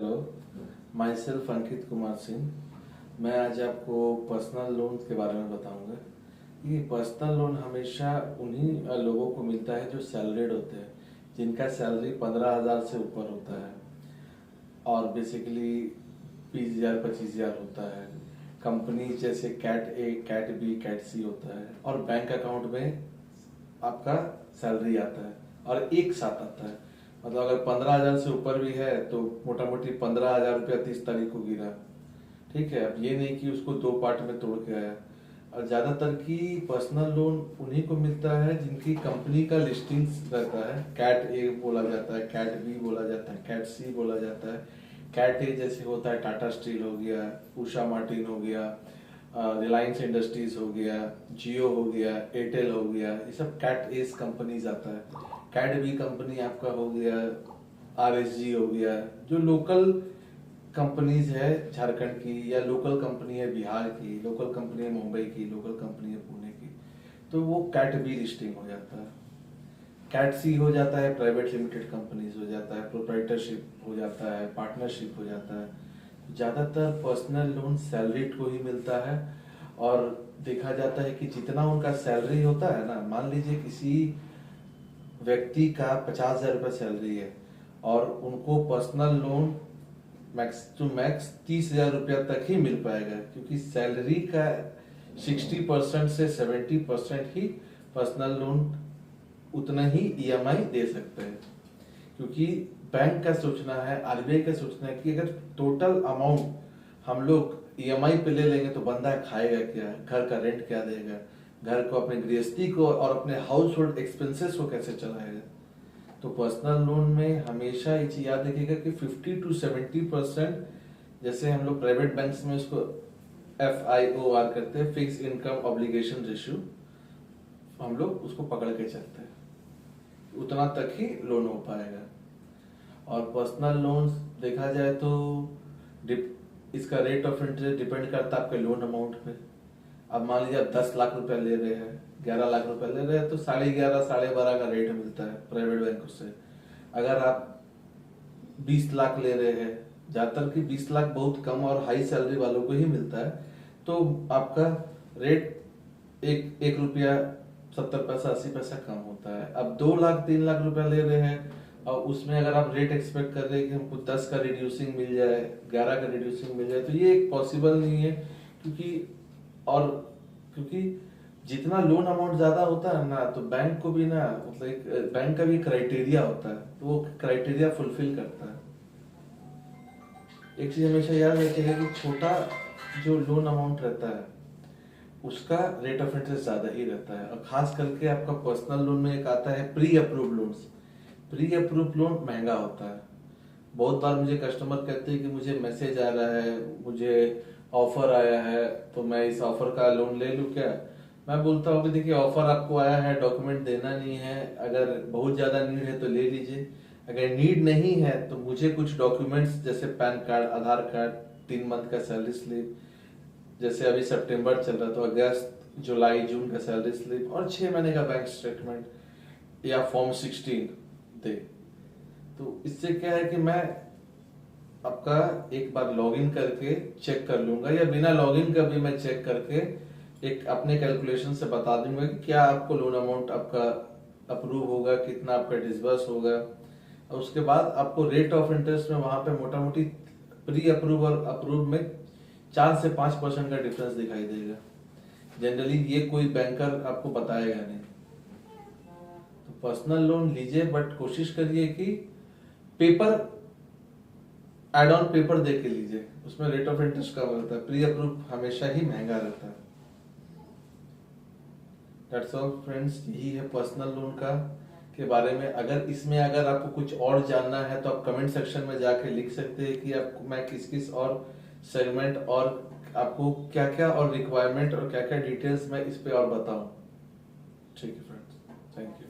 Hello, my self Ankit Kumar Singh. मैं आज आपको पर्सनल लोन के बारे में बताऊंगा। ये पर्सनल लोन हमेशा उन्हीं लोगों को मिलता है जो सैलरीड होते हैं, जिनका सैलरी 15,000 से ऊपर होता है और बेसिकली 20,000 25,000 होता है। कंपनी जैसे कैट ए, कैट बी, कैट सी होता है और बैंक अकाउंट में आपका सैलरी आता है और एक साथ आता है। मतलब अगर 15,000 से ऊपर भी है तो मोटा मोटी 15,000 रुपया 30 तारीख को गिरा। ठीक है, अब ये नहीं कि उसको दो पार्ट में तोड़ के आया। और ज्यादातर की पर्सनल लोन उन्हीं को मिलता है जिनकी कंपनी का लिस्टिंग्स रहता है। कैट ए बोला जाता है, कैट बी बोला जाता है, कैट सी बोला जाता है। कैट ए जैसे होता है टाटा स्टील हो गया, उषा मार्टिन हो गया, रिलायंस इंडस्ट्रीज हो गया, जियो हो गया, एयरटेल हो गया, ये सब कैट एस कंपनीज आता है। कैट बी कंपनी आपका हो गया, आरएसजी हो गया, जो लोकल कंपनीज है झारखंड की, या लोकल कंपनी है बिहार की, लोकल कंपनी है मुंबई की, लोकल कंपनी है पुणे की, तो वो कैट बी लिस्टिंग हो जाता है। कैट सी हो जाता है प्राइवेट लिमिटेड कंपनीज हो जाता है, प्रोप्राइटरशिप हो जाता है, पार्टनरशिप हो जाता है। ज्यादातर पर्सनल लोन सैलरीड को ही मिलता है और देखा जाता है कि जितना उनका सैलरी होता है ना, मान लीजिए किसी व्यक्ति का 50,000 रुपये सैलरी है और उनको personal loan max to max 30,000 रुपया तक ही मिल पाएगा, क्योंकि सैलरी का 60% से 70% ही पर्सनल लोन उतना ही ईएमआई दे सकते हैं। क्योंकि बैंक का सोचना है, आरबीआई का सोचना है कि अगर टोटल अमाउंट हम लोग ईएमआई पे ले लेंगे तो बंदा खाएगा क्या, घर का रेंट क्या देगा, घर को, अपने गृहस्थी को और अपने हाउस होल्ड एक्सपेंसेस को कैसे चलाएगा। तो पर्सनल लोन में हमेशा ये चीज याद रखिएगा कि 50 to 70%, जैसे हम लोग प्राइवेट बैंक्स में उसको FIOR करते हैं, फिक्स इनकम ऑब्लिगेशन रेशियो, हम लोग उसको पकड़ के चलते हैं, उतना तक ही लोन हो पाएगा। और पर्सनल लोन देखा जाए तो इसका रेट ऑफ इंटरेस्ट डिपेंड करता है आपके लोन अमाउंट पे। अब मान लीजिए आप 10 लाख रुपया ले रहे हैं, 11 लाख रुपया ले रहे हैं, तो 11.5 12.5 का रेट मिलता है प्राइवेट बैंकों से। अगर आप 20 लाख ले रहे हैं, ज्यादातर की 20 लाख बहुत कम और हाई सैलरी वालों को ही मिलता है, तो आपका रेट एक रुपया 70 पैसा 80 पैसा कम होता है। अब 2 लाख 3 लाख रुपया ले रहे हैं और उसमें अगर आप रेट एक्सपेक्ट कर रहे हैं कि हमको 10 का रिड्यूसिंग मिल जाए, 11 का रिड्यूसिंग मिल जाए, तो ये पॉसिबल नहीं है। क्योंकि जितना लोन अमाउंट ज्यादा होता है ना, तो बैंक को भी ना, मतलब एक बैंक का भी क्राइटेरिया होता है, तो वो क्राइटेरिया फुलफिल करता है। एक चीज हमेशा याद रखिएगा कि छोटा जो लोन अमाउंट रहता है उसका रेट ऑफ इंटरेस्ट ज्यादा ही रहता है। और खास करके आपका पर्सनल लोन में एक आता है pre approve loans. Pre approve loan महंगा होता है। बहुत बार मुझे कस्टमर कहते हैं कि मुझे मैसेज आ रहा है, मुझे ऑफर आया है, तो मैं इस ऑफर का लोन ले लूं क्या। मैं बोलता हूँ कि देखिए, ऑफर आपको आया है, डॉक्यूमेंट देना नहीं है, अगर बहुत ज्यादा नीड है तो ले लीजिए, अगर नीड नहीं है तो मुझे कुछ डॉक्यूमेंट्स जैसे पैन कार्ड, आधार कार्ड, 3 मंथ का सैलरी स्लिप, जैसे अभी सितंबर चल रहा तो अगस्त जुलाई जून का सैलरी स्लिप और 6 महीने का बैंक स्टेटमेंट या फॉर्म 16 दे। तो इससे क्या है कि मैं आपका एक बार लॉगिन करके चेक कर लूंगा, या बिना लॉगिन का भी मैं चेक करके एक अपने कैलकुलेशन से बता दूंगा कि क्या आपको लोन अमाउंट आपका अप्रूव होगा, कितना आपका डिसबर्स होगा। और उसके बाद आपको रेट ऑफ इंटरेस्ट में वहां पे मोटा मोटी प्री अप्रूव और अप्रूव में 4 से 5% का डिफरेंस दिखाई देगा। जनरली ये कोई बैंकर आपको बताएगा नहीं। तो पर्सनल लोन लीजिए, बट कोशिश करिए कि पेपर, एड ऑन पेपर दे के लीजिए, उसमें रेट ऑफ इंटरेस्ट कम रहता है। प्री अप्रूव हमेशा ही महंगा रहता है। दैट्स ऑल फ्रेंड्स, यही है पर्सनल लोन का के बारे में। अगर आपको कुछ और जानना है तो आप कमेंट सेक्शन में जाके लिख सकते हैं कि आपको मैं किस किस और सेगमेंट और आपको क्या क्या और रिक्वायरमेंट और क्या क्या डिटेल्स मैं इस पे और बताऊं। ठीक है फ्रेंड्स, थैंक यू।